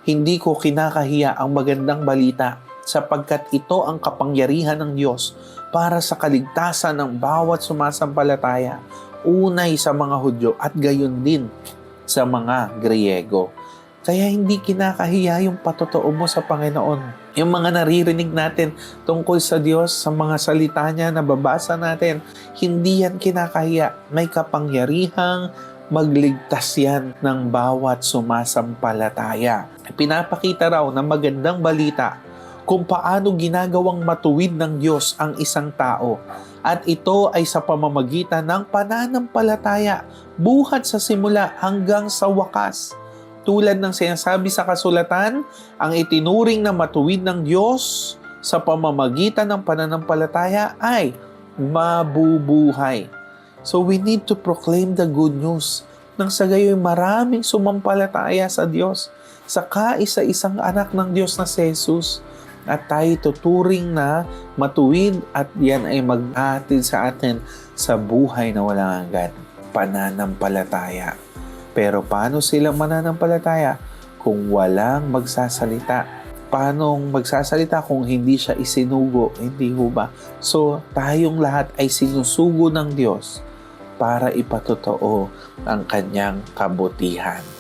Hindi ko kinakahiya ang magandang balita sapagkat ito ang kapangyarihan ng Diyos para sa kaligtasan ng bawat sumasampalataya, unay sa mga Hudyo at gayon din sa mga Griego. Kaya hindi kinakahiya yung patotoo mo sa Panginoon. Yung mga naririnig natin tungkol sa Diyos, sa mga salita niya na babasa natin, hindi yan kinakahiya. May kapangyarihang magligtas yan ng bawat sumasampalataya. Pinapakita raw ng magandang balita kung paano ginagawang matuwid ng Diyos ang isang tao. At ito ay sa pamamagitan ng pananampalataya, buhat sa simula hanggang sa wakas. Tulad ng sinasabi sa kasulatan, ang itinuring na matuwid ng Diyos sa pamamagitan ng pananampalataya ay mabubuhay. So we need to proclaim the good news nang sa gayon maraming sumampalataya sa Diyos, sa kaisa-isang anak ng Diyos na si Jesus. At tayo tuturing na matuwid at yan ay mag-ahatid sa atin sa buhay na walang hanggan, pananampalataya. Pero paano sila mananampalataya kung walang magsasalita? Paano magsasalita kung hindi siya isinugo? Hindi ho ba? So tayong lahat ay sinusugo ng Diyos para ipatotoo ang kanyang kabutihan.